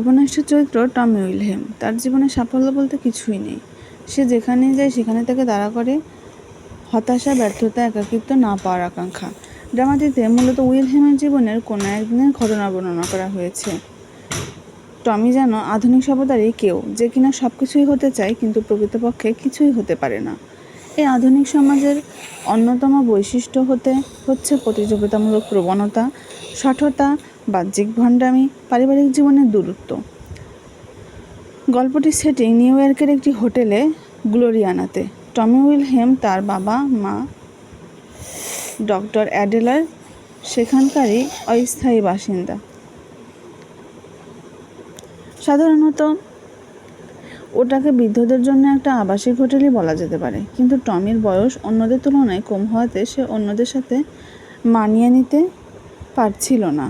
উপন্যাসটির চরিত্র টমি উইলহেম। তার জীবনে সাফল্য বলতে কিছুই নেই। সে যেখানেই যায় সেখানে তাকে দাঁড়া করে হতাশা, ব্যর্থতা, একাকিত্ব, না পাওয়ার আকাঙ্ক্ষা। ড্রামাটিতে মূলত উইলহেমের জীবনের কোনো একদিনের ঘটনা বর্ণনা করা হয়েছে। টমি যেন আধুনিক সভ্যতারই কেউ, যে কিনা সব কিছুই হতে চায় কিন্তু প্রকৃতপক্ষে কিছুই হতে পারে না। এই আধুনিক সমাজের অন্যতম বৈশিষ্ট্য হচ্ছে প্রতিযোগিতামূলক প্রবণতা, শঠতা, বাহ্যিক ভণ্ডামি, পারিবারিক জীবনের দূরত্ব। গল্পটির সেটিং নিউ ইয়র্কের একটি হোটেলে গ্লোরিয়ানাতে। টমি উইলহেম তার বাবা মা ডক্টর অ্যাডেলার সেখানকারই অস্থায়ী বাসিন্দা। সাধারণত ওটাকে বৃদ্ধদের জন্য একটা আবাসিক হোটেলই বলা যেতে পারে, কিন্তু টমির বয়স অন্যদের তুলনায় কম হওয়াতে সে অন্যদের সাথে মানিয়ে নিতে পারছিল না।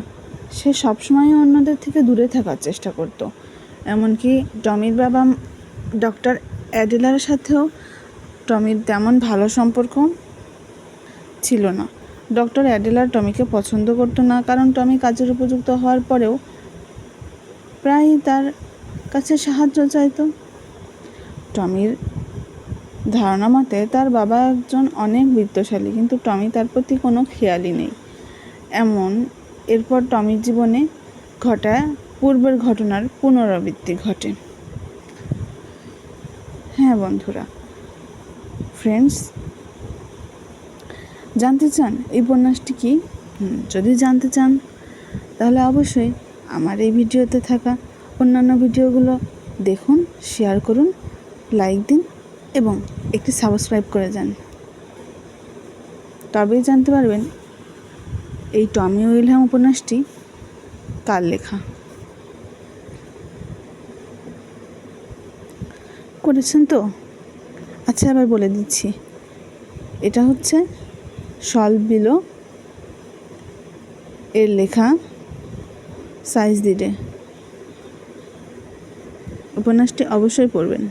সে সবসময় অন্যদের থেকে দূরে থাকার চেষ্টা করত। এমনকি টমির বাবা ডক্টর অ্যাডেলারের সাথেও টমির তেমন ভালো সম্পর্ক ছিল না। ডক্টর অ্যাডেলার টমিকে পছন্দ করতো না, কারণ টমি কাজের উপযুক্ত হওয়ার পরেও প্রায়ই তার কাছে সাহায্য চাইত। টমির ধারণা মতে তার বাবা একজন অনেক বিত্তশালী, কিন্তু টমি তার প্রতি কোনো খেয়ালই নেই। এরপর টমির জীবনে ঘটায় পূর্বের ঘটনার পুনরাবৃত্তি ঘটে। হ্যাঁ বন্ধুরা, ফ্রেন্ডস, জানতে চান এই উপন্যাসটি কি? যদি জানতে চান তাহলে অবশ্যই আমার এই ভিডিওতে থাকা অন্যান্য ভিডিওগুলো দেখুন, শেয়ার করুন, লাইক দিন এবং একটি সাবস্ক্রাইব করে যান। তবেই জানতে পারবেন এই টমি উইলহেম উপন্যাসটি কার লেখা। করেছেন তো? আচ্ছা, এবার বলে দিচ্ছি, এটা হচ্ছে সল বিলো এর লেখা সাইজ দিডে। উপন্যাসটি অবশ্যই পড়বেন।